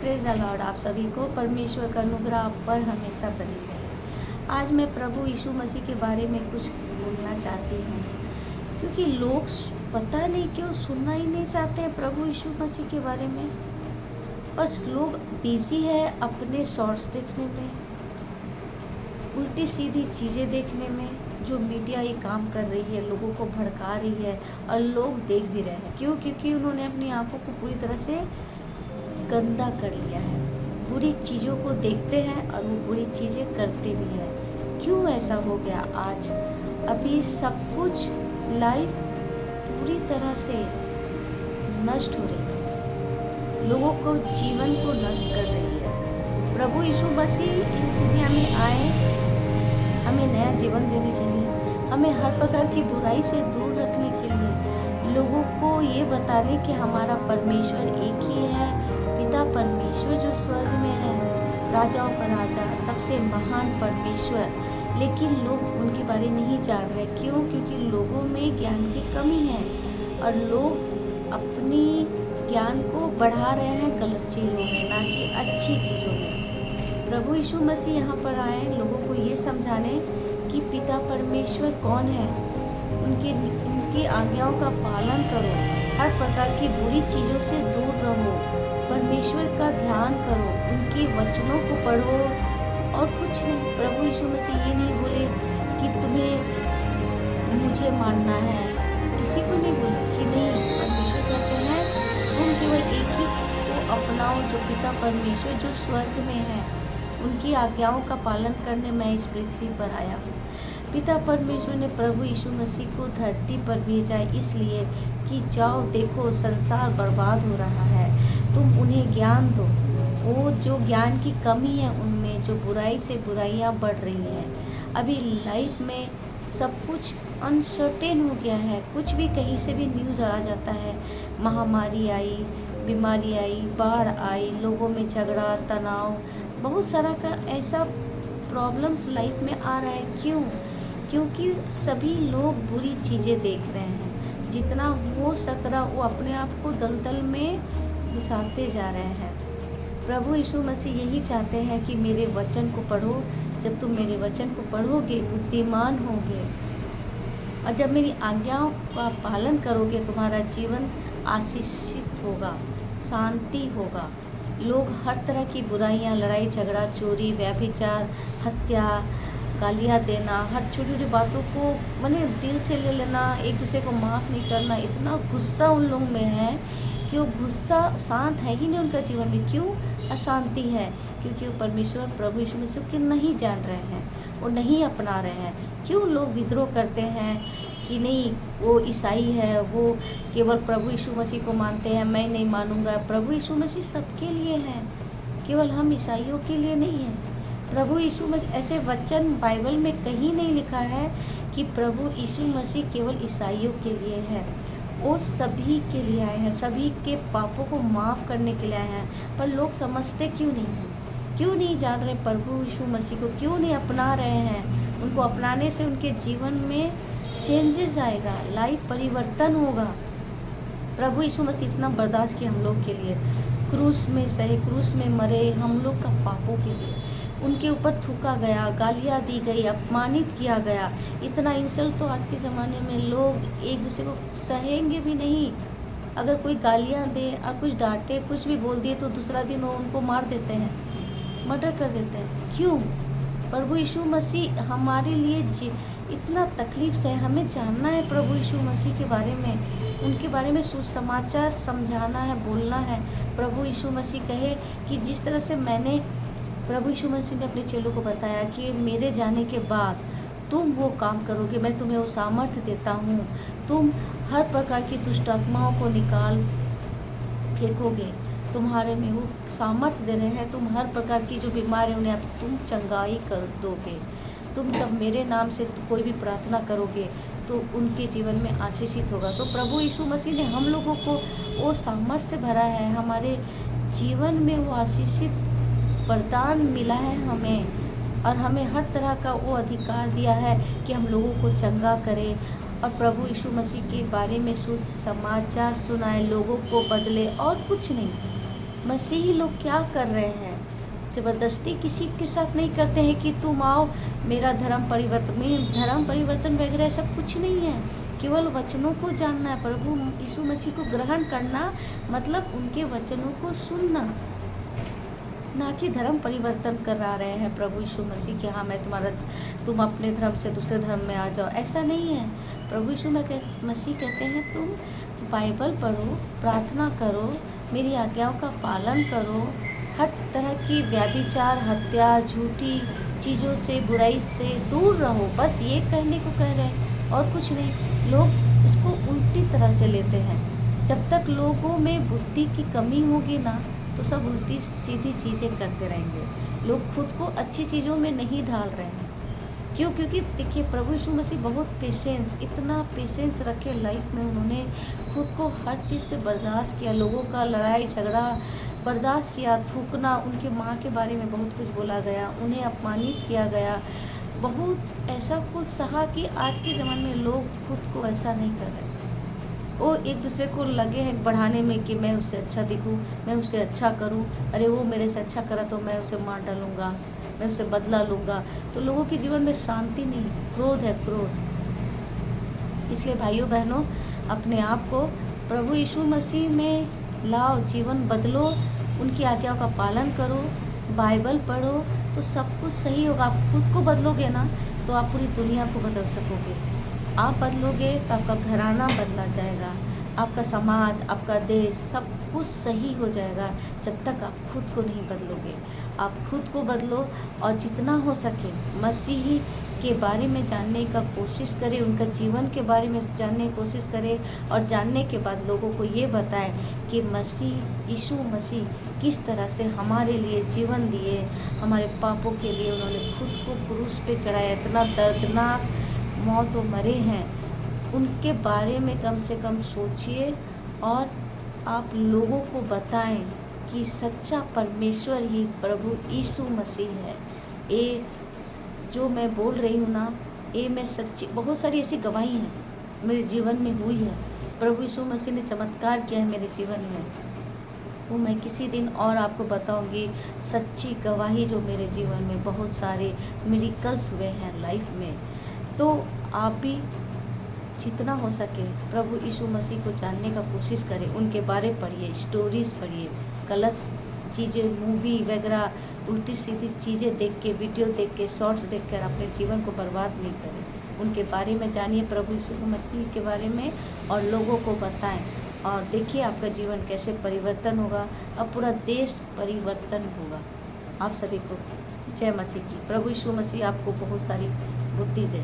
Praise the Lord. आप सभी को परमेश्वर का अनुग्रह आप पर हमेशा बनी रहे। आज मैं प्रभु यीशु मसीह के बारे में कुछ बोलना चाहती हूँ, क्योंकि लोग पता नहीं क्यों सुनना ही नहीं चाहते हैं प्रभु यीशु मसीह के बारे में। बस लोग बिजी है अपने शॉर्ट्स देखने में, उल्टी सीधी चीज़ें देखने में। जो मीडिया ये काम कर रही है, लोगों को भड़का रही है, और लोग देख भी रहे हैं। क्यों? क्योंकि उन्होंने अपनी आंखों को पूरी तरह से गंदा कर लिया है। बुरी चीज़ों को देखते हैं और वो बुरी चीज़ें करते भी हैं। क्यों ऐसा हो गया आज? अभी सब कुछ लाइफ पूरी तरह से नष्ट हो रही है, लोगों को जीवन को नष्ट कर रही है। प्रभु यीशु मसीह इस दुनिया में आए हमें नया जीवन देने के लिए, हमें हर प्रकार की बुराई से दूर रखने के लिए, लोगों को ये बताने कि हमारा परमेश्वर एक ही है, पिता परमेश्वर जो स्वर्ग में है, राजाओं का राजा, सबसे महान परमेश्वर। लेकिन लोग उनके बारे नहीं जान रहे। क्यों? क्योंकि लोगों में ज्ञान की कमी है और लोग अपनी ज्ञान को बढ़ा रहे हैं गलत चीज़ों में, ना कि अच्छी चीज़ों में। प्रभु यीशु मसीह यहाँ पर आए लोगों को ये समझाने कि पिता परमेश्वर कौन है, उनकी आज्ञाओं का पालन करो, हर प्रकार की बुरी चीज़ों से दूर रहो, परमेश्वर का ध्यान करो, उनके वचनों को पढ़ो और कुछ नहीं। प्रभु यीशु मसीह ये नहीं बोले कि तुम्हें मुझे मानना है, किसी को नहीं बोले कि नहीं। परमेश्वर कहते हैं तुम केवल एक ही को अपनाओ, जो पिता परमेश्वर जो स्वर्ग में है, उनकी आज्ञाओं का पालन करने मैं इस पृथ्वी पर आया हूँ। पिता परमेश्वर ने प्रभु यीशु मसीह को धरती पर भेजा इसलिए कि जाओ देखो संसार बर्बाद हो रहा है, तुम उन्हें ज्ञान दो। वो जो ज्ञान की कमी है उनमें, जो बुराई से बुराइयाँ बढ़ रही हैं। अभी लाइफ में सब कुछ अनसर्टेन हो गया है, कुछ भी कहीं से भी न्यूज़ आ जाता है। महामारी आई, बीमारी आई, बाढ़ आई, लोगों में झगड़ा, तनाव, बहुत सारा का ऐसा प्रॉब्लम्स लाइफ में आ रहा है। क्यों? क्योंकि सभी लोग बुरी चीज़ें देख रहे हैं। जितना हो सक रहा वो अपने आप को दलदल में घुसाते जा रहे हैं। प्रभु यीशु मसीह यही चाहते हैं कि मेरे वचन को पढ़ो। जब तुम मेरे वचन को पढ़ोगे बुद्धिमान होगे, और जब मेरी आज्ञाओं का पालन करोगे तुम्हारा जीवन आशीषित होगा, शांति होगा। लोग हर तरह की बुराइयां, लड़ाई झगड़ा, चोरी, व्यभिचार, हत्या, गालियां देना, हर छोटी छोटी बातों को माने दिल से ले लेना, एक दूसरे को माफ़ नहीं करना, इतना गुस्सा उन लोगों में है कि वो गुस्सा शांत है ही नहीं उनका जीवन में। क्यों अशांति है? क्योंकि वो परमेश्वर प्रभु यीशु मसीह को नहीं जान रहे हैं, वो नहीं अपना रहे हैं। क्यों लोग विद्रोह करते हैं कि नहीं वो ईसाई है, वो केवल प्रभु यीशु मसीह को मानते हैं, मैं नहीं मानूंगा। प्रभु यीशु मसीह सबके लिए है, केवल हम ईसाइयों के लिए नहीं है। प्रभु यीशु मसीह, ऐसे वचन बाइबल में कहीं नहीं लिखा है कि प्रभु यीशु मसीह केवल ईसाइयों के लिए है। वो सभी के लिए आए हैं, सभी के पापों को माफ़ करने के लिए आए हैं। पर लोग समझते क्यों नहीं हैं? क्यों नहीं जान रहे प्रभु यीशु मसीह को? क्यों नहीं अपना रहे हैं? उनको अपनाने से उनके जीवन में चेंजेस आएगा, लाइफ परिवर्तन होगा। प्रभु यीशु मसीह इतना बर्दाश्त किया हम लोग के लिए, क्रूस में सहे, क्रूस में मरे हम लोग का पापों के लिए। उनके ऊपर थूका गया, गालियाँ दी गई, अपमानित किया गया। इतना इंसल्ट तो आज के ज़माने में लोग एक दूसरे को सहेंगे भी नहीं। अगर कोई गालियाँ दे और कुछ डांटे, कुछ भी बोल दिए तो दूसरा दिन वो उनको मार देते हैं, मर्डर कर देते हैं। क्यों? प्रभु यीशु मसीह हमारे लिए इतना तकलीफ से, हमें जानना है प्रभु यीशु मसीह के बारे में, उनके बारे में सुसमाचार समझाना है, बोलना है। प्रभु यीशु मसीह कहे कि जिस तरह से मैंने प्रभु यीशु मसीह ने अपने चेलों को बताया कि मेरे जाने के बाद तुम वो काम करोगे, मैं तुम्हें वो सामर्थ्य देता हूँ, तुम हर प्रकार की दुष्ट आत्माओं को निकाल फेंकोगे, तुम्हारे में वो सामर्थ्य दे रहे हैं, तुम हर प्रकार की जो बीमार है उन्हें तुम चंगाई कर दोगे। तुम जब मेरे नाम से कोई भी प्रार्थना करोगे तो उनके जीवन में आशीषित होगा। तो प्रभु यीशु मसीह ने हम लोगों को वो सामर्थ्य से भरा है, हमारे जीवन में वो आशीषित वरदान मिला है हमें, और हमें हर तरह का वो अधिकार दिया है कि हम लोगों को चंगा करें और प्रभु यीशु मसीह के बारे में सुसमाचार सुनाए, लोगों को बदले, और कुछ नहीं। मसीही लोग क्या कर रहे हैं, ज़बरदस्ती किसी के साथ नहीं करते हैं कि तुम आओ मेरा धर्म परिवर्तन वगैरह सब कुछ नहीं है। केवल वचनों को जानना है, प्रभु यीशु मसीह को ग्रहण करना, मतलब उनके वचनों को सुनना, ना कि धर्म परिवर्तन करा रहे हैं प्रभु यीशु मसीह कि हाँ तुम अपने धर्म से दूसरे धर्म में आ जाओ, ऐसा नहीं है। प्रभु यीशु मसीह कहते हैं तुम बाइबल पढ़ो, प्रार्थना करो, मेरी आज्ञाओं का पालन करो, हर तरह की व्यभिचार, हत्या, झूठी चीज़ों से, बुराई से दूर रहो, बस ये कहने को कह रहे हैं और कुछ नहीं। लोग इसको उल्टी तरह से लेते हैं। जब तक लोगों में बुद्धि की कमी होगी ना, तो सब उल्टी सीधी चीज़ें करते रहेंगे। लोग खुद को अच्छी चीज़ों में नहीं ढाल रहे हैं। क्यों? क्योंकि देखिए प्रभु यीशु मसीह बहुत पेशेंस, इतना पेशेंस रखे लाइफ में, उन्होंने खुद को हर चीज़ से बर्दाश्त किया, लोगों का लड़ाई झगड़ा बर्दाश्त किया, थूकना, उनके माँ के बारे में बहुत कुछ बोला गया, उन्हें अपमानित किया गया, बहुत ऐसा कुछ सहा कि आज के ज़माने में लोग खुद को ऐसा नहीं कर रहे। वो एक दूसरे को लगे हैं बढ़ाने में कि मैं उससे अच्छा दिखूं, मैं उससे अच्छा करूं, अरे वो मेरे से अच्छा करा तो मैं उसे मार डालूंगा, मैं उसे बदला लूँगा। तो लोगों के जीवन में शांति नहीं, क्रोध है, क्रोध। इसलिए भाइयों बहनों, अपने आप को प्रभु यीशु मसीह में लाओ, जीवन बदलो, उनकी आज्ञाओं का पालन करो, बाइबल पढ़ो, तो सब कुछ सही होगा। आप खुद को बदलोगे ना, तो आप पूरी दुनिया को बदल सकोगे। आप बदलोगे तो आपका घराना बदला जाएगा, आपका समाज, आपका देश, सब कुछ सही हो जाएगा। जब तक आप खुद को नहीं बदलोगे, आप खुद को बदलो और जितना हो सके मसीही के बारे में जानने का कोशिश करें, उनका जीवन के बारे में जानने की कोशिश करें और जानने के बाद लोगों को ये बताएं कि यीशु मसीह किस तरह से हमारे लिए जीवन दिए, हमारे पापों के लिए उन्होंने खुद को क्रूस पे चढ़ाया, इतना दर्दनाक मौत वो मरे हैं, उनके बारे में कम से कम सोचिए और आप लोगों को बताएं कि सच्चा परमेश्वर ही प्रभु यीशु मसीह है। ये जो मैं बोल रही हूँ ना, ये मैं सच्ची, बहुत सारी ऐसी गवाही हैं मेरे जीवन में हुई है, प्रभु यीशु मसीह ने चमत्कार किया है मेरे जीवन में, वो मैं किसी दिन और आपको बताऊंगी। सच्ची गवाही जो मेरे जीवन में बहुत सारे मिरेकल्स हुए हैं लाइफ में। तो आप भी जितना हो सके प्रभु यीशु मसीह को जानने का कोशिश करें, उनके बारे पढ़िए, स्टोरीज़ पढ़िए, गलत चीज़ें, मूवी वगैरह, उल्टी सीधी चीज़ें देख के, वीडियो देख के, शॉर्ट्स देख कर अपने जीवन को बर्बाद नहीं करें। उनके बारे में जानिए, प्रभु यीशु मसीह के बारे में, और लोगों को बताएं और देखिए आपका जीवन कैसे परिवर्तन होगा और पूरा देश परिवर्तन होगा। आप सभी को जय मसीह की। प्रभु यीशु मसीह आपको बहुत सारी बुद्धि दे।